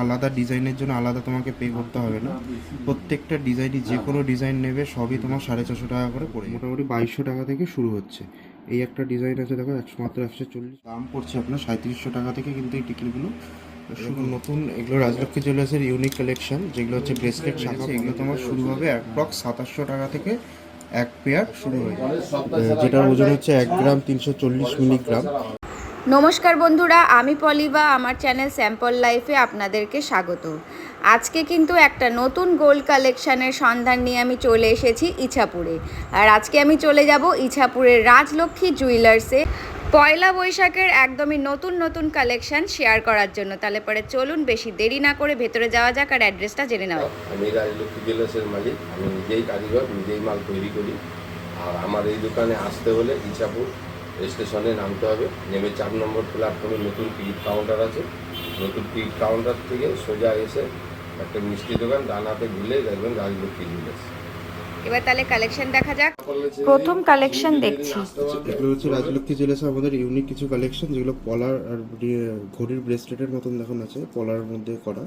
আলাদা ডিজাইনের জন্য আলাদা তোমাকে পে করতে হবে না। প্রত্যেকটা ডিজাইনই যে কোনো ডিজাইন নেবে সবই তোমার 450 টাকা করে পড়ে, মোটামুটি 2200 টাকা থেকে শুরু হচ্ছে। এই একটা ডিজাইন আছে দেখো, মাত্র 140 দাম পড়ছে আপনার 3700 টাকা থেকে, কিন্তু এই টিকিটগুলো শুধু নতুন। এগুলো রাজলক্ষ্মী জুয়েলার্সের ইউনিক কালেকশন, যেগুলো হচ্ছে ব্রেসলেট শাখা, এগুলো তোমার শুরু হবে অ্যাপ্রক্স 2700 টাকা থেকে এক পেয়ার শুরু হয়ে যাবে, যেটার ওজন হচ্ছে 1 গ্রাম 340 মিলিগ্রাম। নমস্কার বন্ধুরা, আমি পলিবা, আমার চ্যানেল স্যাম্পল লাইফে আপনাদেরকে স্বাগত। আজকে কিন্তু একটা নতুন গোল্ড কালেকশানের সন্ধান নিয়ে আমি চলে এসেছি ইছাপুরে। আর আজকে আমি চলে যাব ইছাপুরের রাজলক্ষ্মী জুয়েলার্সে পয়লা বৈশাখের একদমই নতুন নতুন কালেকশন শেয়ার করার জন্য। তাহলে পরে চলুন বেশি দেরি না করে ভেতরে যাওয়া যাক আর অ্যাড্রেসটা জেনে নেওয়া। আমি রাজলক্ষ্মী জুয়েলার্সের মালিক, আমি নিজেই কারিগর, নিজেই মাল তৈরি করি। আর আমার এই দোকানে আসতে হলে ইছাপুর স্টেশনে নামতে হবে, নেমে 4 নম্বর প্ল্যাটফর্মে নতুন টিকিট কাউন্টার আছে। নতুন টিকিট কাউন্টার থেকে সোজা এসে একটা মিষ্টি দোকান, ডান হাতে ঘুরলে দেখবেন রাজলক্ষ্মী জুয়েলার্স। এবার তাহলে কালেকশন দেখা যাক। প্রথম কালেকশন দেখছি, এগুলো হচ্ছে রাজলক্ষ্মী জুয়েলার্সে আমাদের ইউনিক কিছু কালেকশন, যেগুলো পলার আর ঘড়ির ব্রেসলেটের মতন দেখুন আছে, পলার মধ্যে করা।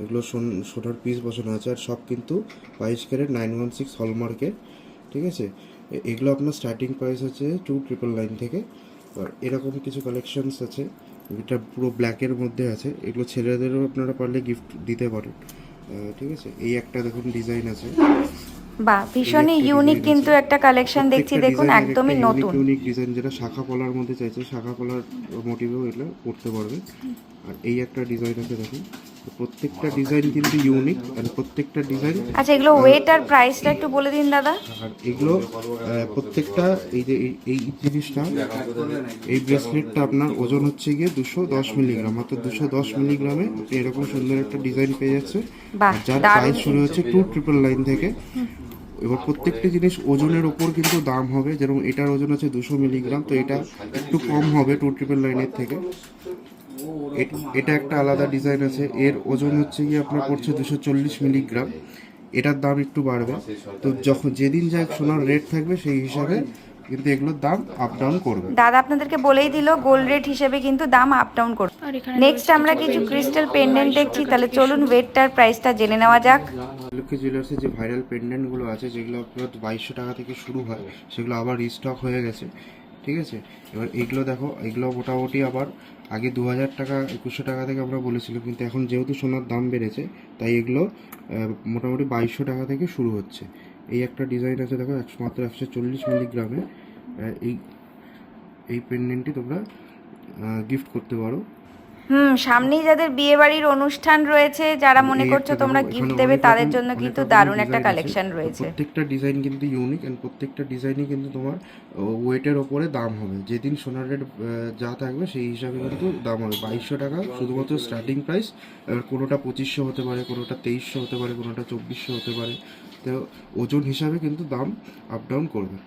এগুলো সোনার পিস বসানো আছে, আর সব কিন্তু 22 ক্যারেট 916 হলমার্কের, ঠিক আছে। এগুলো আপনার স্টার্টিং প্রাইস হচ্ছে 2999 থেকে। আর এরকম কিছু কালেকশনস আছে, এটা পুরো ব্ল্যাকের মধ্যে আছে। এগুলো ছেলেদেরও আপনারা পারলে গিফট দিতে পারেন, ঠিক আছে। এই একটা দেখুন ডিজাইন আছে, বাহ, ভীষণই ইউনিক কিন্তু একটা কালেকশন দেখছি, দেখুন একদমই নতুন ইউনিক ডিজাইন, যেটা শাখা পলার মধ্যে চাইছে, শাখা পলার মোটিভেও এটা করতে পারবে। আর এই একটা ডিজাইন আছে দেখুন, প্রত্যেকটা ডিজাইন কিন্তু ইউনিক, আর প্রত্যেকটা ডিজাইন। আচ্ছা, এগুলো ওয়েট আর প্রাইসটা একটু বলে দিন দাদা। আর এগুলো প্রত্যেকটা এই যে এই জিনিসটা, এই ব্রেসলেটটা আপনার ওজন হচ্ছে গিয়ে 210 মিলিগ্রাম, মাত্র 210 মিলিগ্রামে আপনি এরকম সুন্দর একটা ডিজাইন পেয়ে যাচ্ছে, যার প্রাইস শুরু হচ্ছে 2999 থেকে। এবার প্রত্যেকটা জিনিস ওজনের ওপর কিন্তু দাম হবে, যেরকম এটার ওজন আছে 200 মিলিগ্রাম, তো এটা একটু কম হবে 2999 থেকে। এটা একটা আলাদা ডিজাইন আছে, এর ওজন হচ্ছে গিয়ে আপনার পড়ছে 240 মিলিগ্রাম, এটার দাম একটু বাড়বে। তো যখন যেদিন যা সোনার রেট থাকবে সেই হিসাবে কিন্তু এগুলোর দাম আপ ডাউন করবে। দাদা আপনাদেরকে বলেই দিল গোল্ড রেট হিসেবে কিন্তু দাম আপ ডাউন করবে। নেক্সট আমরা কিছু ক্রিস্টাল পেন্ডেন্ট দেখছি, তাহলে চলুন ওয়েটটার প্রাইসটা জেনে নেওয়া যাক। রাজলক্ষ্মী জুয়েলার্সের যে ভাইরাল পেন্ডেন্টগুলো আছে, যেগুলো আপনার 2200 টাকা থেকে শুরু হয়, সেগুলো আবার রিস্টক হয়ে গেছে, ঠিক আছে। এবার এইগুলো দেখো, এগুলো মোটামুটি আবার আগে 2000 টাকা 2100 টাকা থেকে আমরা বলেছিলাম, কিন্তু এখন যেহেতু সোনার দাম বেড়েছে তাই এগুলো মোটামুটি 2200 টাকা থেকে শুরু হচ্ছে। এই একটা ডিজাইন আছে দেখো, মাত্র 140 মিলিগ্রামে। এই এই পেন্ডেন্টটি তোমরা গিফট করতে পারো। সামনেই যাদের বিয়ে বাড়ির অনুষ্ঠান রয়েছে, যারা মনে করছো তোমরা গিফট দেবে, তাদের জন্য কিন্তু দারুণ একটা কালেকশন রয়েছে। প্রত্যেকটা ডিজাইন কিন্তু ইউনিক, এন্ড প্রত্যেকটা ডিজাইনই কিন্তু তোমার ওয়েটের ওপরে দাম হবে। যেদিন সোনার রেট যা থাকবে সেই হিসাবে কিন্তু দাম হবে। 2200 টাকা শুধুমাত্র স্টার্টিং প্রাইস। এবার কোনোটা 2500 হতে পারে, কোনোটা 2300 হতে পারে, কোনোটা 2400 হতে পারে। তো ওজন হিসাবে কিন্তু দাম আপ ডাউন করবে।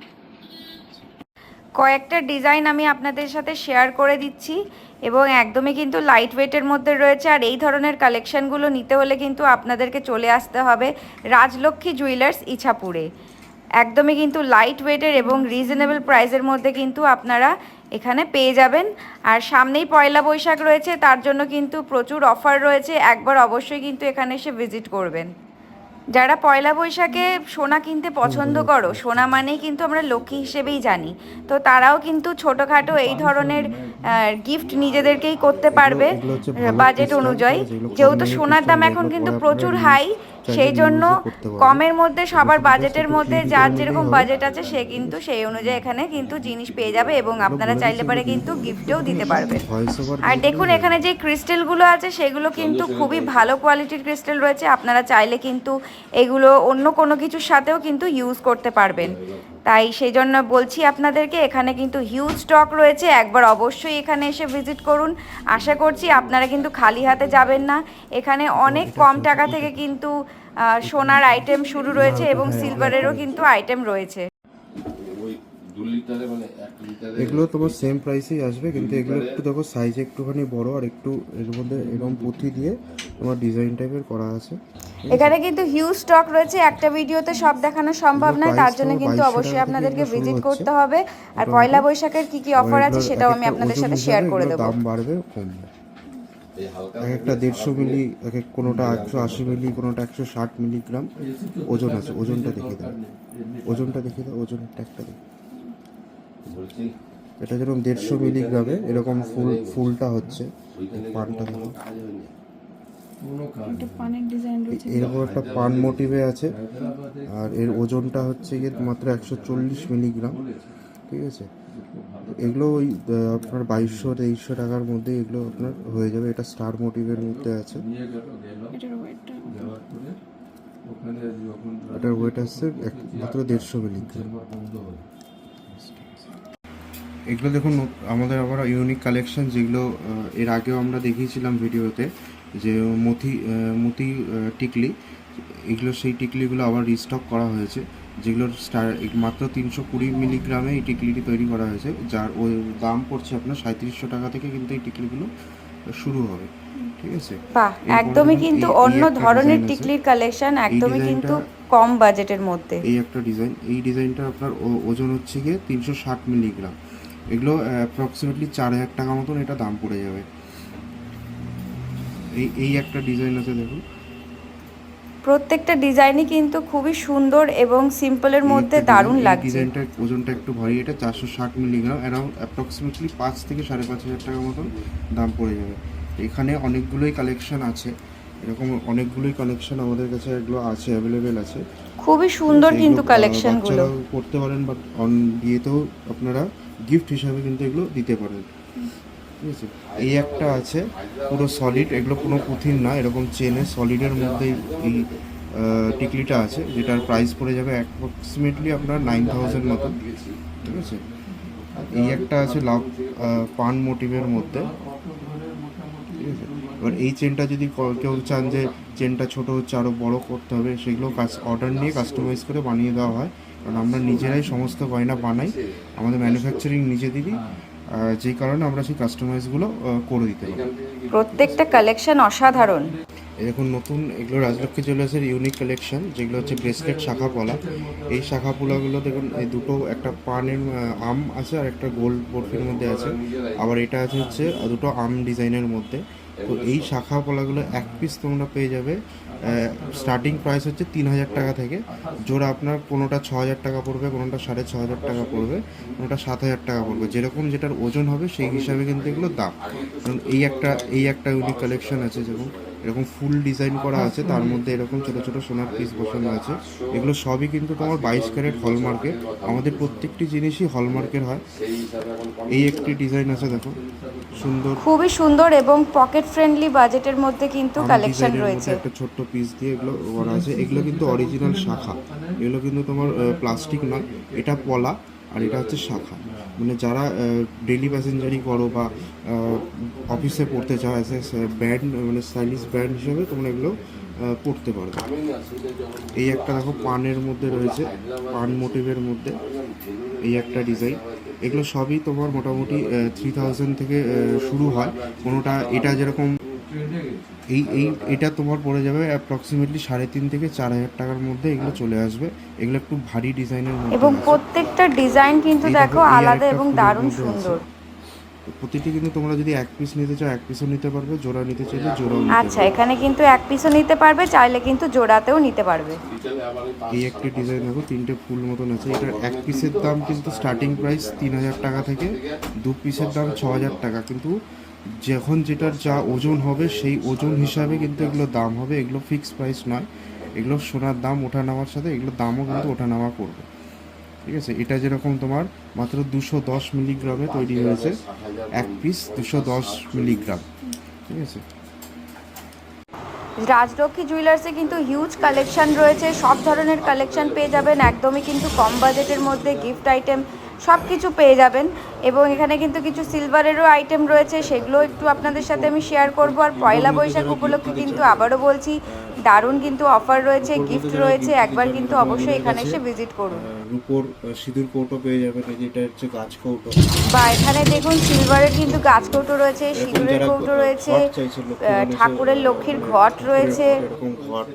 কয়েকটা ডিজাইন আমি আপনাদের সাথে শেয়ার করে দিচ্ছি, এবং একদমই কিন্তু লাইট ওয়েটের মধ্যে রয়েছে। আর এই ধরনের কালেকশনগুলো নিতে হলে কিন্তু আপনাদেরকে চলে আসতে হবে রাজলক্ষ্মী জুয়েলার্স ইছাপুরে। একদমই কিন্তু লাইট ওয়েটের এবং রিজনেবল প্রাইসের মধ্যে কিন্তু আপনারা এখানে পেয়ে যাবেন। আর সামনেই পয়লা বৈশাখ রয়েছে, তার জন্য কিন্তু প্রচুর অফার রয়েছে। একবার অবশ্যই কিন্তু এখানে এসে ভিজিট করবেন। যারা পয়লা বৈশাখে সোনা কিনতে পছন্দ করো, সোনা মানেই কিন্তু আমরা লক্ষ্মী হিসেবেই জানি, তো তারাও কিন্তু ছোটোখাটো এই ধরনের গিফট নিজেদেরকেই করতে পারবে বাজেট অনুযায়ী। যেহেতু সোনার দাম এখন কিন্তু প্রচুর হাই, সেই জন্য কমের মধ্যে সবার বাজেটের মধ্যে যার যেরকম বাজেট আছে সে কিন্তু সেই অনুযায়ী এখানে কিন্তু জিনিস পেয়ে যাবে, এবং আপনারা চাইলে পারে কিন্তু গিফটেও দিতে পারবে। আর দেখুন এখানে যে ক্রিস্টালগুলো আছে সেগুলো কিন্তু খুবই ভালো কোয়ালিটির ক্রিস্টাল রয়েছে। আপনারা চাইলে কিন্তু এগুলো অন্য কোনো কিছুর সাথেও কিন্তু ইউজ করতে পারবেন। তাই সেই জন্য বলছি আপনাদেরকে, এখানে কিন্তু হিউজ স্টক রয়েছে। একবার অবশ্যই এখানে এসে ভিজিট করুন। আশা করছি আপনারা কিন্তু খালি হাতে যাবেন না। এখানে অনেক কম টাকা থেকে কিন্তু সোনার আইটেম শুরু রয়েছে, এবং সিলভারেরও কিন্তু আইটেম রয়েছে। এগুলো তোমার সেম প্রাইসেই আসবে, কিন্তু এগুলো একটু দেখো সাইজ একটুখানি বড়, আর একটু এর মধ্যে এরকম পুঁথি দিয়ে তোমার ডিজাইন টাইপের করা আছে। এখানে কিন্তু হিউজ স্টক রয়েছে, একটা ভিডিওতে সব দেখানো সম্ভব নয়, তার জন্য কিন্তু অবশ্যই আপনাদেরকে ভিজিট করতে হবে। আর পয়লা বৈশাখের কি কি অফার আছে সেটাও আমি আপনাদের সাথে শেয়ার করে দেবো। দাম বাড়বে কমবে। এই হালকা এক একটা 150 মিলি, এক এক কোনোটা 180 মিলি, কোনোটা 160 মিলিগ্রাম ওজন আছে। ওজনটা দেখে দাও, ওজনটা দেখে দাও, ওজনের ট্যাগটা দেখো। বলছি এটা যেরকম 150 মিলিগ্রামে এরকম ফুলটা হচ্ছে। পানটা দেখো, একটা পানের ডিজাইন রয়েছে। এরকম একটা পান মোটিভে আছে। আর এর ওজনটা হচ্ছে গিয়ে মাত্র 140 মিলিগ্রাম। ঠিক আছে, এগুলো ওই আপনার 2200-2300 টাকার মধ্যে এগুলো আপনার হয়ে যাবে। এটা স্টার মোটিভের মধ্যে আছে। এটার ওয়েটটা এটার ওয়েট আসছে মাত্র 150 মিলিগ্রাম। এগুলো দেখুন আমাদের আবার ইউনিক কালেকশন, যেগুলো এর আগেও আমরা দেখিয়েছিলাম ভিডিওতে, যে মতি টিকলি। এগুলো সেই টিকলিগুলো আবার রিস্টক করা হয়েছে, যেগুলোর মাত্র 320 মিলিগ্রামে এই টিকলিটি তৈরি করা হয়েছে, যার ওই দাম পড়ছে আপনার 3700 টাকা থেকে কিন্তু এই টিকলিগুলো শুরু হবে। ঠিক আছে, বাহ, একদমই কিন্তু অন্য ধরনের টিকলির কালেকশন, একদমই কিন্তু কম বাজেটের মধ্যে। এই একটা ডিজাইন, এই ডিজাইনটা আপনার ওজন হচ্ছে গিয়ে 360 মিলিগ্রাম। এগুলো অ্যাপ্রক্সিমেটলি 4000 টাকা মতন এটা দাম পড়ে যাবে। এই একটা ডিজাইন আছে দেখুন, প্রত্যেকটা ডিজাইনই কিন্তু খুবই সুন্দর এবং সিম্পলের মধ্যে দারুণ লাগছে। ডিজাইনটার ওজনটা একটু ভারী, এটা 460 মিলিগ্রাম, অ্যারাউন্ড অ্যাপ্রক্সিমেটলি 5 থেকে 5500 টাকা মতন দাম পড়ে যাবে। এখানে অনেকগুলোই কালেকশন আছে, এরকম অনেকগুলোই কালেকশন আমাদের কাছে এগুলো আছে, অ্যাভেলেবেল আছে। খুবই সুন্দর কিন্তু কালেকশনগুলো। বাচ্চারাও করতে পারেন, বাট বিয়েতেও আপনারা গিফট হিসাবে কিন্তু এগুলো দিতে পারেন। ঠিক আছে, এই একটা আছে পুরো সলিড, এগুলো কোনো পুঁথির না, এরকম চেনে সলিডের মধ্যে এই টিকলিটা আছে, যেটার প্রাইস পড়ে যাবে অ্যাপ্রক্সিমেটলি আপনার 9000 মতন। ঠিক আছে, এই একটা আছে লাভ পান মোটিভের মধ্যে। ঠিক আছে, এবার এই চেনটা যদি কেউ চান যে চেনটা ছোট হচ্ছে আরও বড় করতে হবে, সেগুলো অর্ডার নিয়ে কাস্টমাইজ করে বানিয়ে দেওয়া হয়, কারণ আমরা নিজেরাই সমস্ত গয়না বানাই, আমাদের ম্যানুফ্যাকচারিং নিজেদেরই, যেই কারণে আমরা সেই কাস্টমাইজগুলো করে দিতে পারি। প্রত্যেকটা কালেকশন অসাধারণ। দেখুন নতুন এগুলো রাজলক্ষ্মী জুয়েলার্সের ইউনিক কালেকশন, যেগুলো হচ্ছে ব্রেসলেট শাখা পলা। এই শাখা পলাগুলো দেখুন, এই দুটো, একটা পানের আম আছে আর একটা গোল্ড বরফির মধ্যে আছে, আবার এটা আছে হচ্ছে দুটো আম ডিজাইনের মধ্যে। তো এই শাখা পলাগুলো এক পিস তোমরা পেয়ে যাবে, স্টার্টিং প্রাইস হচ্ছে 3000 টাকা থেকে। জোড়া আপনার কোনোটা 6000 টাকা পড়বে, কোনোটা 6500 টাকা পড়বে, কোনোটা 7000 টাকা পড়বে, যেরকম যেটার ওজন হবে সেই হিসাবে কিন্তু এগুলো দাম। কারণ এই একটা ইউনিক কালেকশন আছে, যেমন এরকম ফুল ডিজাইন করা আছে, তার মধ্যে এরকম ছোটো ছোটো সোনার পিস বসানো আছে। এগুলো সবই কিন্তু তোমার 22 ক্যারেট হলমার্কের, আমাদের প্রত্যেকটি জিনিসই হলমার্কের হয়। এই একটি ডিজাইন আছে দেখো, সুন্দর, খুবই সুন্দর এবং পকেট ফ্রেন্ডলি বাজেটের মধ্যে কিন্তু কালেকশন রয়েছে। একটা ছোট্ট পিস দিয়ে এগুলো করা আছে। এগুলো কিন্তু অরিজিনাল শাখা, এগুলো কিন্তু তোমার প্লাস্টিক নয়, এটা পলা আর এটা হচ্ছে শাখা। মানে যারা ডেলি প্যাসেঞ্জারি করো বা অফিসে পড়তে চাও, অ্যাজ এ ব্র্যান্ড, মানে স্টাইলিশ ব্র্যান্ড হিসেবে তোমরা এগুলো পড়তে পারবে। এই একটা দেখো পানের মধ্যে রয়েছে, পান মোটিভের মধ্যে এই একটা ডিজাইন। এগুলো সবই তোমার মোটামুটি 3000 থেকে শুরু হয়। কোনোটা এটা যেরকম এটা তোমার পড়ে যাবে অ্যাপ্রক্সিমেটলি 3.5 থেকে 4000 টাকার মধ্যে এগুলো চলে আসবে। এগুলো একটু ভারী ডিজাইনের মধ্যে এবং আছে। প্রত্যেকটা ডিজাইন কিন্তু দেখো আলাদা এবং দারুণ সুন্দর। প্রতিটি কিন্তু তোমরা যদি এক পিস নিতে চাও এক পিসও নিতে পারবে, জোড়া নিতে চাইলে জোড়াও নিতে আচ্ছা, এখানে কিন্তু এক পিসও নিতে পারবে, চাইলে কিন্তু জোড়াতেও নিতে পারবে। এই একটি ডিজাইন দেখো, 3টে ফুল মতন আছে। এটার এক পিসের দাম কিন্তু স্টার্টিং প্রাইস 3000 টাকা থেকে, 2 পিসের দাম 6000 টাকা। কিন্তু যখন যেটার যা ওজন হবে সেই ওজন হিসাবে কিন্তু এগুলো দাম হবে, এগুলো ফিক্সড প্রাইস নয়। এগুলো সোনার দাম ওঠা নামার সাথে এগুলোর দামও কিন্তু ওঠা নামা করবে। ঠিক আছে, এটা যেরকম তোমার মাত্র 210 মিলিগ্রামে তৈরি হয়েছে, এক পিস 210 মিলিগ্রাম। ঠিক আছে, রাজলক্ষ্মী জুয়েলার্সে কিন্তু হিউজ কালেকশন রয়েছে, সব ধরনের কালেকশন পেয়ে যাবেন, একদমই কিন্তু কম বাজেটের মধ্যে গিফট আইটেম সব কিছু পেয়ে যাবেন। এবং এখানে কিন্তু কিছু সিলভারেরও আইটেম রয়েছে, সেগুলো একটু আপনাদের সাথে আমি শেয়ার করব। আর পয়লা বৈশাখ উপলক্ষে কিন্তু আবারও বলছি, দারুণ কিন্তু অফার রয়েছে, গিফট রয়েছে, একবার কিন্তু অবশ্যই এখানে এসে ভিজিট করুন। রূপোর সিঁদুর কৌটো পেয়ে যাবেন, যেটা হচ্ছে গাছ কৌটো, বা এখানে দেখুন সিলভারের কিন্তু গাছ কৌটো রয়েছে, সিঁদুরের কৌটো রয়েছে, ঠাকুরের লক্ষ্মীর ঘট রয়েছে, এরকম ঘট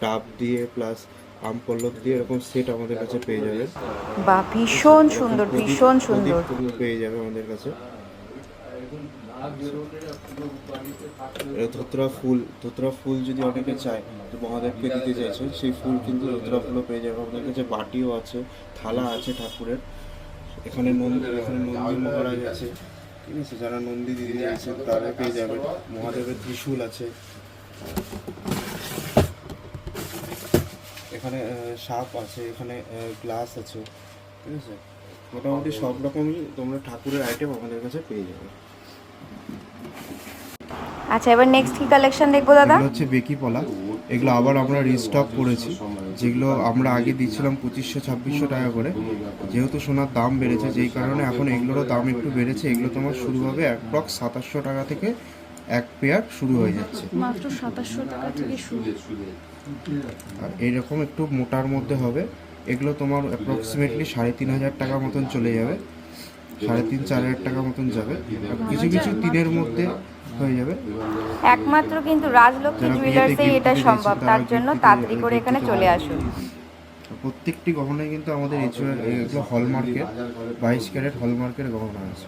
ডাব দিয়ে প্লাস আম পল্লব দিয়ে এরকম সেট আমাদের কাছে পেয়ে যাবে। বা ভীষণ সুন্দর, ভীষণ সুন্দর পেয়ে যাবে আমাদের কাছে। ধোতরা ফুল যদি অনেকে চায় তো মহাদেবকে দিতে চাইছে, সেই ফুল কিন্তু ধোতরা ফুলও পেয়ে যাবে। আমাদের কাছে বাটিও আছে, থালা আছে ঠাকুরের। এখানে নন্দী মহারাজ আছে, ঠিক আছে, যারা নন্দী দিদি আছে তারা পেয়ে যাবে। মহাদেবের ত্রিশূল আছে, এখানে সাপ আছে, এখানে গ্লাস আছে, ঠিক আছে। মোটামুটি সব রকমই তোমরা ঠাকুরের আইটেম আমাদের কাছে পেয়ে যাবে। আচ্ছা, এবার নেক্সট কি কালেকশন দেখবো দাদা? এগুলো হচ্ছে বেকি পলা, এগুলো আবার আমরা রিস্টক করেছি। যেগুলো আমরা আগে দিচ্ছিলাম 2500-2600 টাকা করে, যেহেতু সোনার দাম বেড়েছে যেই কারণে এখন এগুলোরও দাম একটু বেড়েছে। এগুলো তোমার শুরু হবে অ্যাপ্রক্স 2700 টাকা থেকে এক পেয়ার শুরু হয়ে যাচ্ছে। মাত্র 2700 টাকা থেকে শুরু। আর এইরকম একটু মোটার মধ্যে হবে, এগুলো তোমার অ্যাপ্রক্সিমেটলি 3500 টাকা মতন চলে যাবে, 3500-4000 টাকা মতন যাবে। আর কিছু কিছু 3-এর মধ্যে হয়ে যাবে। একমাত্র কিন্তু রাজলক্ষ্মী জুয়েলার্সেই এটা সম্ভব, তার জন্য তাড়াতাড়ি করে এখানে চলে আসুন। প্রত্যেকটি গহনায় কিন্তু আমাদের এগুলো হলমার্কের 22 ক্যারেট হলমার্কের গহনা আছে।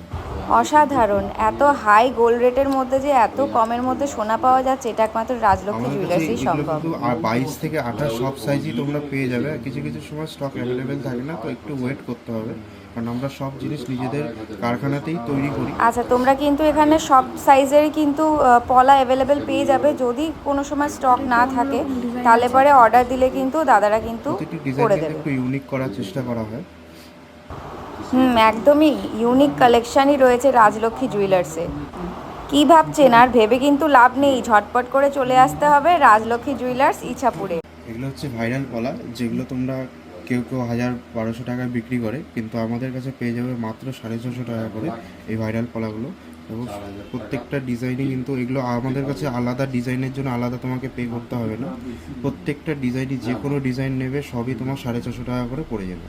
অসাধারণ, এত হাই গোল্ড রেটের মধ্যে যে এত কমের মধ্যে সোনা পাওয়া যাচ্ছে, এটা একমাত্র রাজলক্ষ্মী আমাদের কাছে জুয়েলার্সেই এগুলো সম্ভব। কিন্তু 22 থেকে 28 সব সাইজই তোমরা পেয়ে যাবে। আর কিছু কিছু সময় স্টক অ্যাভেলেবেল থাকে না, তো একটু ওয়েট করতে হবে, কারণ আমরা সব জিনিস নিজেদের কারখানাতেই তৈরি করি। আচ্ছা, তোমরা কিন্তু এখানে সব সাইজেরই কিন্তু পলা অ্যাভেলেবেল পেয়ে যাবে। যদি কোনো সময় স্টক না থাকে তাহলে পরে অর্ডার দিলে কিন্তু দাদারা কিন্তু প্রতিটি করে ডিজাইন দেবে। একটু ইউনিক করার চেষ্টা করা হয়। একদমই ইউনিক কালেকশনই রয়েছে রাজলক্ষ্মী জুয়েলার্সে। কি ভাবছেন? আর ভেবে কিন্তু লাভ নেই, ঝটপট করে চলে আসতে হবে রাজলক্ষ্মী জুয়েলার্স ইছাপুরে। এগুলো হচ্ছে ভাইরাল পলা, যেগুলো তোমরা কেউ 1000-1200 টাকায় বিক্রি করে, কিন্তু আমাদের কাছে পেয়ে যাবে মাত্র 650 টাকা করে এই ভাইরাল পলাগুলো। এবং প্রত্যেকটা ডিজাইনই কিন্তু এগুলো আমাদের কাছে আলাদা ডিজাইনের জন্য আলাদা তোমাকে পে করতে হবে না। প্রত্যেকটা ডিজাইনই যে কোনো ডিজাইন নেবে সবই তোমার 450 টাকা করে পড়ে যাবে।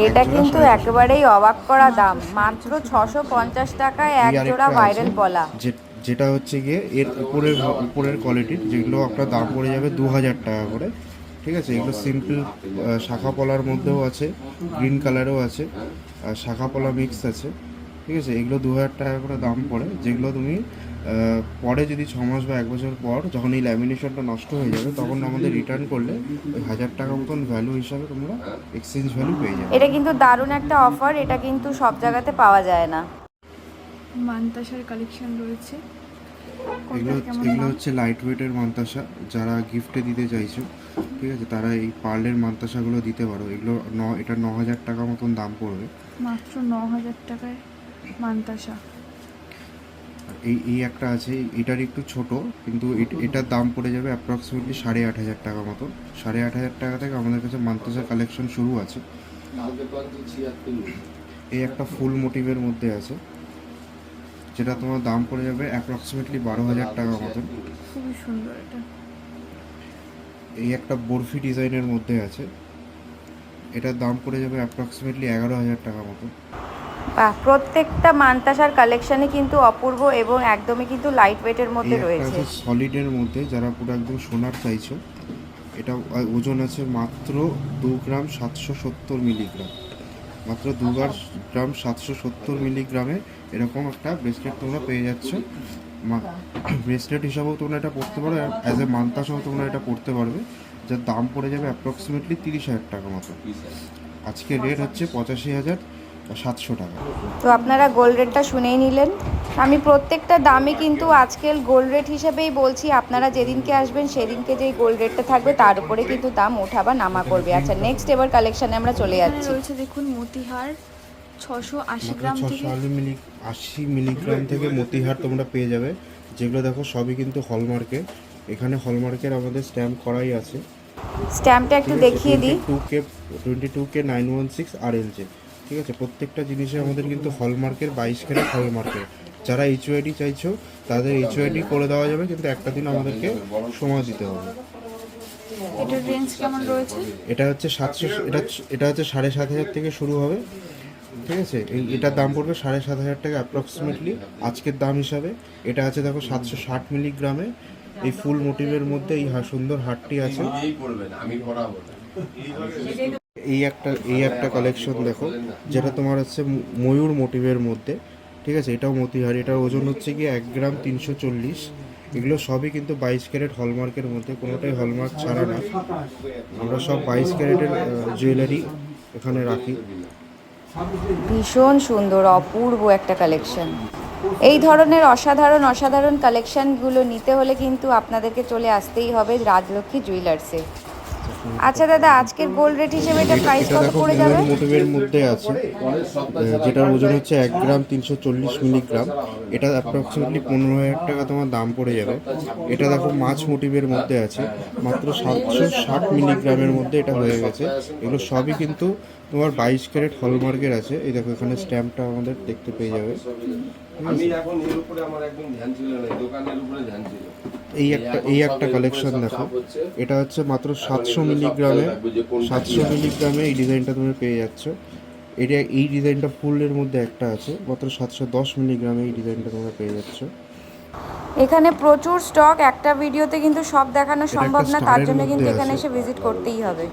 এটা কিন্তু একেবারেই অবাক করা দাম, মাত্র 650 টাকায় এক জোড়া ভাইরাল পলা। যেটা হচ্ছে গিয়ে এর উপরের কোয়ালিটির, যেগুলো আপনার দাম পড়ে যাবে 2000 টাকা করে, ঠিক আছে। এগুলো সিম্পল শাখা পলার মধ্যেও আছে, গ্রিন কালারেও আছে, আর শাখা পলা মিক্স আছে, ঠিক আছে। এগুলো 2000 টাকা করে দাম পড়ে, যেগুলো তুমি পরে যদি 6 মাস বা 1 বছর পর যখন এই ল্যামিনেশনটা নষ্ট হয়ে যাবে তখন আমাদের রিটার্ন করলে ওই 1000 টাকা মতন ভ্যালু হিসাবে তোমরা এক্সচেঞ্জ ভ্যালু পেয়ে যাবে। এটা কিন্তু দারুণ একটা অফার, এটা কিন্তু সব জায়গাতে পাওয়া যায় না। মানতাসার কালেকশন রয়েছে। এগুলো হচ্ছে লাইট ওয়েটের মান্তাসা, যারা গিফটে দিতে চাইছো, ঠিক আছে, তারা এই পার্লের মান্তাসাগুলো দিতে পারো। এগুলো এটা 9000 টাকা মতন দাম পড়বে। মাত্র 9000 টাকায় মানতাসা। এই একটা আছে, এটার একটু ছোট, কিন্তু এটার দাম পড়ে যাবে অ্যাপ্রক্সিমেটলি 8500 টাকা মতো। 8500 টাকা থেকে আমাদের কাছে মান্তাসার কালেকশন শুরু আছে। এই একটা ফুল মোটিভের মধ্যে আছে, যেটা তোমার দাম পড়ে যাবে অ্যাপ্রক্সিমেটলি 12000 টাকা মতন। খুবই সুন্দর এটা। এই একটা বরফি ডিজাইনের মধ্যে আছে, এটার দাম পড়ে যাবে অ্যাপ্রক্সিমেটলি 11000 টাকা মতন। প্রত্যেকটা মানতাসার কালেকশনই কিন্তু অপূর্ব এবং একদমই কিন্তু লাইট ওয়েটের মধ্যে রয়েছে। সলিডের মধ্যে যারা পুরো একদম সোনার চাইছো, এটা ওজন আছে মাত্র 2 গ্রাম 770 মিলিগ্রাম। মাত্র 2 গ্রাম 770 মিলিগ্রামে এরকম একটা ব্রেসলেট তোমরা পেয়ে যাচ্ছ। ব্রেসলেট হিসাবেও তোমরা এটা পড়তে পারো, অ্যাজ এ মান্তাসাও তোমরা এটা পড়তে পারবে, যার দাম পড়ে যাবে অ্যাপ্রক্সিমেটলি 30,000 টাকা মতো। আজকে রেট হচ্ছে 85,700 টাকা। তো আপনারা গোল্ড রেটটা শুনেই নিলেন। আমি প্রত্যেকটা দামই কিন্তু আজকের গোল্ড রেট হিসেবেই বলছি, আপনারা যেদিনকে আসবেন সেদিনকে যেই গোল্ড রেটটা থাকবে তার উপরে কিন্তু দাম ওঠা বা নামা করবে। আচ্ছা, নেক্সট এবার কালেকশনে আমরা চলে যাচ্ছি। রয়েছে দেখুন মতিহার 680 গ্রাম থেকে 680 মিলিগ্রাম থেকে মতিহার তোমরা পেয়ে যাবে, যেগুলো দেখো সবই কিন্তু হলমার্কের। এখানে হলমার্কের আমাদের স্ট্যাম্প করাই আছে। স্ট্যাম্পটা একটু দেখিয়ে দিই। 22K 916 RLJ, ঠিক আছে। প্রত্যেকটা জিনিসে আমাদের কিন্তু হলমার্কের 22 ক্যারেট হলমার্কের। যারা HOID চাইছো তাদের HOID করে দেওয়া যাবে, কিন্তু একটা দিন আমাদেরকে সময় দিতে হবে। এটার রেঞ্জ কেমন রয়েছে? এটা হচ্ছে 700, এটা হচ্ছে 7500 থেকে শুরু হবে, ঠিক আছে। এটার দাম পড়বে 7500 টাকা অ্যাপ্রক্সিমেটলি আজকের দাম হিসাবে। এটা আছে দেখো 760 মিলিগ্রামে, এই ফুল মোটিভের মধ্যে এই সুন্দর হারটি আছে। এই একটা কালেকশন দেখো, যেটা তোমার হচ্ছে ময়ূর মোটিভের মধ্যে, ঠিক আছে। এটাও মতিহার, এটার ওজন হচ্ছে কি 1 গ্রাম 340। এগুলো সবই কিন্তু 22 ক্যারেট হলমার্কের মধ্যে, কোনোটাই হলমার্ক ছাড়া না। আমরা সব 22 ক্যারেটের জুয়েলারি এখানে রাখি। ভীষণ সুন্দর, অপূর্ব একটা কালেকশন। এই ধরনের অসাধারণ অসাধারণ কালেকশনগুলো নিতে হলে কিন্তু আপনাদেরকে চলে আসতেই হবে রাজলক্ষ্মী জুয়েলার্সে। আচ্ছা দাদা, আজকের গোল্ড রেট হিসেবে এটা প্রাইস এটা কত দেখো পড়ে যাবে? মোটিভের মধ্যে আছে, যেটার ওজন হচ্ছে 1 গ্রাম 340 মিলিগ্রাম। এটা অ্যাপ্রক্সিমেটলি 15,000 টাকা তোমার দাম পড়ে যাবে। এটা দেখো মাছ মোটিভের মধ্যে আছে, মাত্র 760 মিলিগ্রামের মধ্যে এটা হয়ে গেছে। এগুলো সবই কিন্তু তোমার 22 ক্যারেট হলমার্কের আছে। এই দেখো এখানে স্ট্যাম্পটা আমাদের দেখতে পেয়ে যাবে। আমি এখন এর উপরে আমার একদম ধ্যান ছিল না, দোকানের উপরে ধ্যান ছিল। এই একটা কালেকশন দেখো, এটা হচ্ছে মাত্র 700 মিলিগ্রামে। 700 মিলিগ্রামে এই ডিজাইনটা তুমি পেয়ে যাচ্ছ। এই ডিজাইনটা ফুলের মধ্যে একটা আছে, মাত্র 710 মিলিগ্রামে এই ডিজাইনটা তোমরা পেয়ে যাচ্ছ। এখানে প্রচুর স্টক, একটা ভিডিওতে কিন্তু সব দেখানো সম্ভব না, তার জন্য কিন্তু মধ্যে এখানে আছে। এসে ভিজিট করতেই হবে।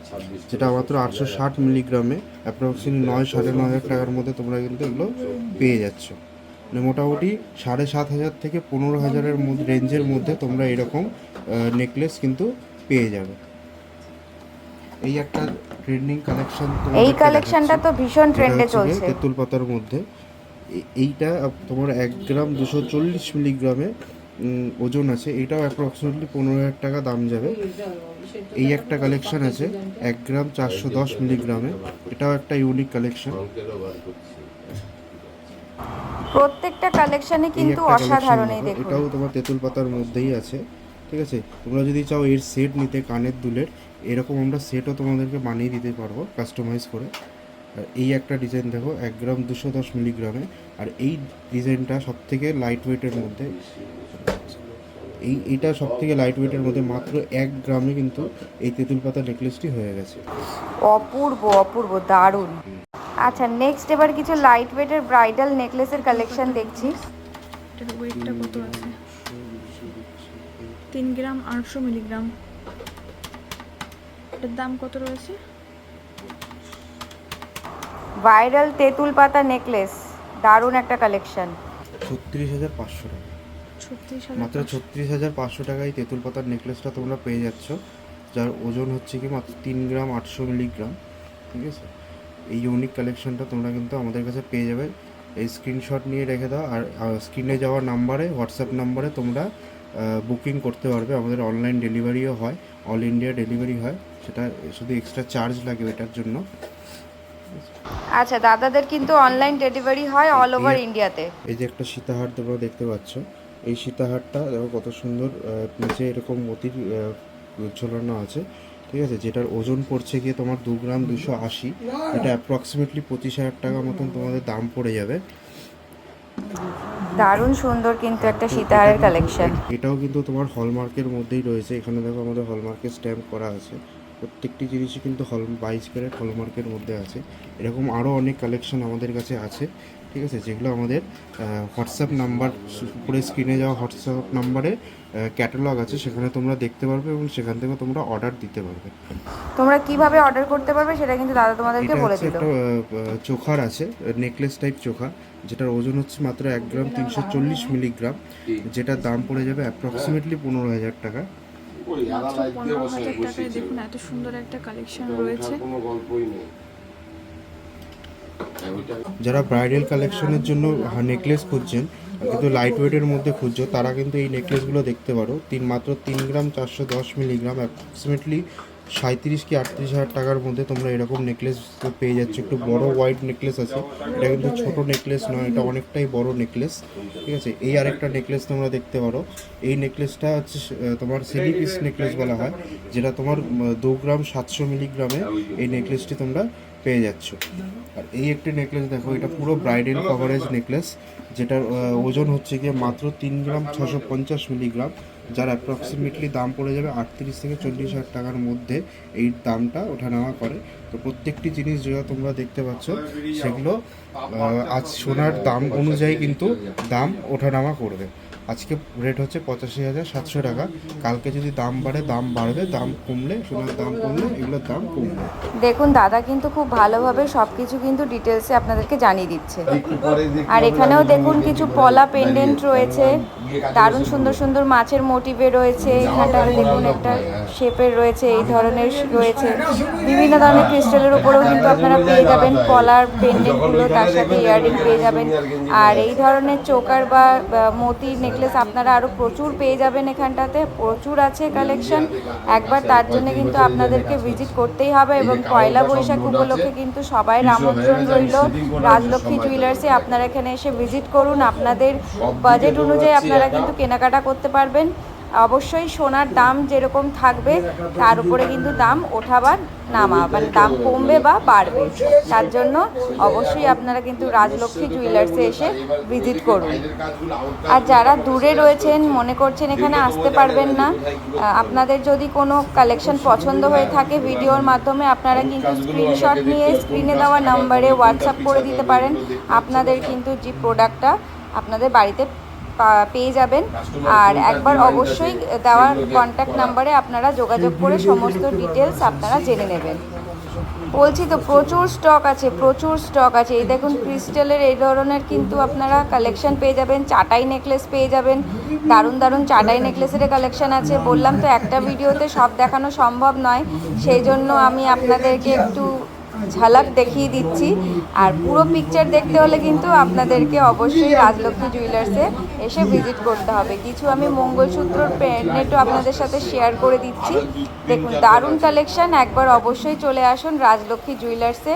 যেটা মাত্র 860 মিলিগ্রামে অ্যাপ্রক্সিমেটলি 9-9,500 টাকার মধ্যে তোমরা কিন্তু এগুলো পেয়ে যাচ্ছ। মানে মোটামুটি 7,500 থেকে 15,000-এর মধ্যে রেঞ্জের মধ্যে তোমরা এরকম নেকলেস কিন্তু পেয়ে যাবে। এই একটা ট্রেন্ডিং কালেকশন। এই কালেকশনটা তো ভীষণ ট্রেন্ডে চলছে। তেঁতুল পাতার মধ্যে এইটা তোমার 1 গ্রাম 240 মিলিগ্রামে ওজন আছে। এটাও অ্যাপ্রক্সিমেটলি 15,000 টাকা দাম যাবে। এই একটা কালেকশন আছে 1 গ্রাম 410 মিলিগ্রামে, এটাও একটা ইউনিক কালেকশন। প্রত্যেকটা কালেকশনে কিন্তু অসাধারণ। এই দেখুন, এটাও তোমার তেঁতুল পাতার মধ্যেই আছে। ঠিক আছে, তোমরা যদি চাও এর সেট নিতে, কানের দুলের এরকম আমরা সেটও তোমাদেরকে বানিয়ে দিতে পারবো কাস্টমাইজ করে। আর এই একটা ডিজাইন দেখো 1 গ্রাম 210 মিলিগ্রামে, আর এই ডিজাইনটা সব থেকে লাইট ওয়েটের মধ্যে। এইটা সব থেকে লাইট ওয়েটের মধ্যে, মাত্র 1 গ্রামে কিন্তু এই তেঁতুল পাতা নেকলেসটি হয়ে গেছে। অপূর্ব অপূর্ব, দারুণ। আচ্ছা, নেক্সট এবার কিছু লাইট ওয়েটের ব্রাইডাল নেকলেসের কালেকশন দেখছি। এটার ওয়েটটা কত আছে? 3 গ্রাম 800 মিলিগ্রাম। এটার দাম কত রয়েছে? ভাইরাল তেঁতুল পাতা নেকলেস, দারুণ একটা কালেকশন। 36,500 টাকা, 36,000 মাত্র 36,500 টাকায় তেঁতুল পাতার নেকলেসটা তোমরা পেয়ে যাচ্ছ, যার ওজন হচ্ছে কি মাত্র 3 গ্রাম 800 মিলিগ্রাম। ঠিক আছে, এই ইউনিক কালেকশনটা তোমরা কিন্তু আমাদের কাছে পেয়ে যাবে। এই স্ক্রিনশট নিয়ে রেখে দাও, আর স্ক্রিনে যাওয়া নাম্বারে, হোয়াটসঅ্যাপ নাম্বারে তোমরা বুকিং করতে পারবে। আমাদের অনলাইন ডেলিভারিও হয়, অল ইন্ডিয়া ডেলিভারি হয়, সেটা শুধু এক্সট্রা চার্জ লাগে এটার জন্য। আচ্ছা, দাদাদের কিন্তু অনলাইন ডেলিভারি হয় অল ওভার ইন্ডিয়াতে। এই যে একটা সীতাহার তোমরা দেখতে পাচ্ছ, এই সীতাহারটা দেখো কত সুন্দর, নিচে এরকম মতির ঝোলানো আছে। ঠিক আছে, যেটার ওজন পড়ছে গিয়ে তোমার 2 গ্রাম 280। এটা অ্যাপ্রক্সিমেটলি 25,000 টাকা মতন তোমাদের দাম পড়ে যাবে। দারুণ সুন্দর কিন্তু একটা সীতাহারের কালেকশন। এটাও কিন্তু তোমার হলমার্কের মধ্যেই রয়েছে। এখানে দেখো আমাদের হলমার্কের স্ট্যাম্প করা আছে। প্রত্যেকটি জিনিসই কিন্তু 22 ক্যারেট হলমার্কের মধ্যে আছে। এরকম আরও অনেক কালেকশন আমাদের কাছে আছে। ঠিক আছে, যেগুলো আমাদের হোয়াটসঅ্যাপ নাম্বার, উপরে স্ক্রিনে যাওয়া হোয়াটসঅ্যাপ নাম্বারে ক্যাটালগ আছে, সেখানে তোমরা দেখতে পারবে এবং সেখান থেকে তোমরা অর্ডার দিতে পারবে। তোমরা কিভাবে অর্ডার করতে পারবে সেটা কিন্তু দাদা তোমাদেরকে এটা বলে হচ্ছে দিল। একটা চোখার আছে, নেকলেস টাইপ চোখা, যেটার ওজন হচ্ছে মাত্র 1 গ্রাম 340 মিলিগ্রাম, যেটার দাম পড়ে যাবে অ্যাপ্রক্সিমেটলি 15,000 টাকা। মাত্র 15,000 টাকায় দেখুন এত সুন্দর একটা কালেকশন রয়েছে। কোনো গল্পই নেই। যারা ব্রাইডাল কালেকশনের জন্য নেকলেস খুঁজছেন কিন্তু লাইট ওয়েটের মধ্যে খুঁজছো, তারা কিন্তু এই নেকলেসগুলো দেখতে পারো। মাত্র 3 গ্রাম 410 মিলিগ্রাম, অ্যাপ্রক্সিমেটলি 37 কি 38,000 টাকার মধ্যে তোমরা এরকম নেকলেস পেয়ে যাচ্ছ। একটু বড় হোয়াইট নেকলেস আছে, এটা কিন্তু ছোট নেকলেস নয়, এটা অনেকটাই বড় নেকলেস। ঠিক আছে, এই আরেকটা নেকলেস তোমরা দেখতে পারো। এই নেকলেসটা হচ্ছে তোমার সিলি পিস নেকলেস বলা হয়, যেটা তোমার 2 গ্রাম 700 মিলিগ্রামে এই নেকলেসটি তোমরা পেয়ে যাচ্ছ। আর এই একটি নেকলেস দেখো, এটা পুরো ব্রাইডাল কভারেজ নেকলেস, যেটার ওজন হচ্ছে গিয়ে মাত্র 3 গ্রাম 650 মিলিগ্রাম, যার অ্যাপ্রক্সিমেটলি দাম পড়ে যাবে 38 থেকে 40,000 টাকার মধ্যে এই দামটা ওঠানামা করে। তো প্রত্যেকটি জিনিস যেগুলো তোমরা দেখতে পাচ্ছ, সেগুলো আজ সোনার দাম অনুযায়ী কিন্তু দাম ওঠানামা করবে। আজকে রেট হচ্ছে 85,700 টাকা। কালকে যদি দাম বাড়ে দাম বাড়বে, দাম কমলে সোনার দাম কমলে এগুলোর দাম কমবে। দেখুন দাদা কিন্তু খুব ভালোভাবে সব কিছু কিন্তু ডিটেলসে আপনাদেরকে জানিয়ে দিচ্ছে। আর এখানেও দেখুন কিছু পলা পেন্ডেন্ট রয়েছে, দারুণ সুন্দর সুন্দর মাছের মোটিভে রয়েছে। এখানটা দেখুন একটা শেপের রয়েছে, এই ধরনের রয়েছে। বিভিন্ন ধরনের ক্রিস্টালের উপরেও কিন্তু আপনারা পেয়ে যাবেন পলার পেন্ডেন্টগুলো, তার সাথে ইয়াররিং পেয়ে যাবেন। আর এই ধরনের চোকার বা মতির নেকলেস আপনারা আরও প্রচুর পেয়ে যাবেন। এখানটাতে প্রচুর আছে কালেকশন। একবার তার জন্য কিন্তু আপনাদেরকে ভিজিট করতেই হবে। এবং পয়লা বৈশাখ উপলক্ষে কিন্তু সবাই আমন্ত্রণ রইল রাজলক্ষ্মী জুয়েলার্সে। আপনারা এখানে এসে ভিজিট করুন, আপনাদের বাজেট অনুযায়ী আপনারা কিন্তু কেনাকাটা করতে পারবেন। অবশ্যই সোনার দাম যেরকম থাকবে তার উপরে কিন্তু দাম ওঠা বা নামা, মানে দাম কমবে বা বাড়বে। তার জন্য অবশ্যই আপনারা কিন্তু রাজলক্ষ্মী জুয়েলার্সে এসে ভিজিট করুন। আর যারা দূরে রয়েছেন, মনে করছেন এখানে আসতে পারবেন না, আপনাদের যদি কোনো কালেকশন পছন্দ হয়ে থাকে ভিডিওর মাধ্যমে আপনারা কিন্তু স্ক্রিনশট নিয়ে স্ক্রিনে দেওয়া নাম্বারে হোয়াটসঅ্যাপ করে দিতে পারেন। আপনাদের কিন্তু যে প্রোডাক্টটা আপনাদের বাড়িতে পেয়ে যাবেন। আর একবার অবশ্যই দেওয়ার কন্ট্যাক্ট নাম্বারে আপনারা যোগাযোগ করে সমস্ত ডিটেলস আপনারা জেনে নেবেন। বলছি তো প্রচুর স্টক আছে, প্রচুর স্টক আছে। এই দেখুন ক্রিস্টালের এই ধরনের কিন্তু আপনারা কালেকশন পেয়ে যাবেন। চাটাই নেকলেস পেয়ে যাবেন, দারুণ দারুণ চাটাই নেকলেসের কালেকশন আছে। বললাম তো একটা ভিডিওতে সব দেখানো সম্ভব নয়, সেই জন্য আমি আপনাদেরকে একটু ঝলক দেখিয়ে দিচ্ছি। আর পুরো পিকচার দেখতে হলে কিন্তু আপনাদেরকে অবশ্যই রাজলক্ষ্মী জুয়েলার্সে এসে ভিজিট করতে হবে। কিছু আমি মঙ্গলসূত্রর নেটও আপনাদের সাথে শেয়ার করে দিচ্ছি। দেখুন দারুণ কালেকশন, একবার অবশ্যই চলে আসুন রাজলক্ষ্মী জুয়েলার্সে।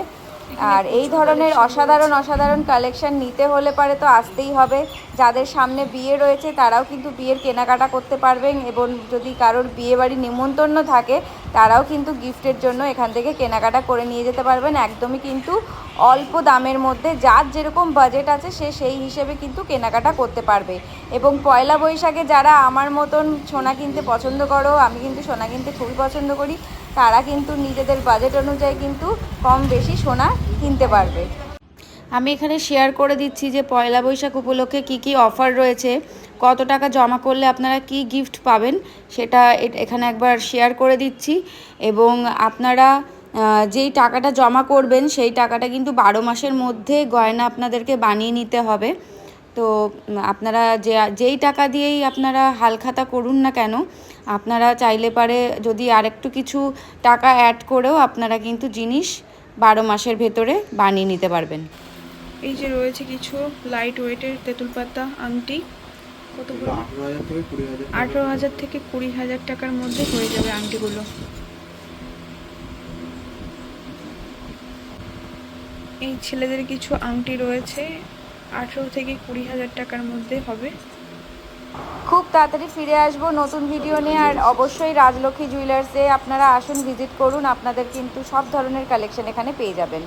আর এই ধরনের অসাধারণ অসাধারণ কালেকশন নিতে হলে পারে তো আসতেই হবে। যাদের সামনে বিয়ে রয়েছে তারাও কিন্তু বিয়ের কেনাকাটা করতে পারবেন, এবং যদি কারোর বিয়ে বাড়ি নিমন্ত্রণ থাকে তারাও কিন্তু গিফটের জন্য এখান থেকে কেনাকাটা করে নিয়ে যেতে পারবেন। একদমই কিন্তু অল্প দামের মধ্যে, যার যেরকম বাজেট আছে সে সেই হিসেবে কিন্তু কেনাকাটা করতে পারবে। এবং পয়লা বৈশাখে যারা আমার মতন সোনা কিনতে পছন্দ করো, আমি কিন্তু সোনা কিনতে খুবই পছন্দ করি, তারা কিন্তু নিজেদের বাজেট অনুযায়ী কিন্তু কম বেশি সোনা কিনতে পারবে। আমি এখানে শেয়ার করে দিচ্ছি যে পয়লা বৈশাখ উপলক্ষে কি কি অফার রয়েছে, কত টাকা জমা করলে আপনারা কি গিফট পাবেন সেটা এখানে একবার শেয়ার করে দিচ্ছি। এবং আপনারা যেই টাকাটা জমা করবেন সেই টাকাটা কিন্তু 12 মাসের মধ্যে গয়না আপনাদেরকে বানিয়ে নিতে হবে। তো আপনারা যেই টাকা দিয়েই আপনারা হালখাতা করুন না কেন, আপনারা চাইলে পারে যদি আরেকটু কিছু টাকা অ্যাড করেও আপনারা কিন্তু জিনিস 12 মাসের ভেতরে বানিয়ে নিতে পারবেন। এই যে রয়েছে কিছু লাইট ওয়েটের তেঁতুল পাতা আংটি, কতগুলো 18,000 থেকে 20,000 টাকার মধ্যে হয়ে যাবে আংটিগুলো। এই ছেলেদের কিছু আংটি রয়েছে 18 থেকে 20,000 টাকার মধ্যে হবে। খুব তাড়াতাড়ি ফিরে আসবো নতুন ভিডিও নিয়ে। আর অবশ্যই রাজলক্ষ্মী জুয়েলার্সে আপনারা আসুন, ভিজিট করুন, আপনাদের কিন্তু সব ধরনের কালেকশন এখানে পেয়ে যাবেন।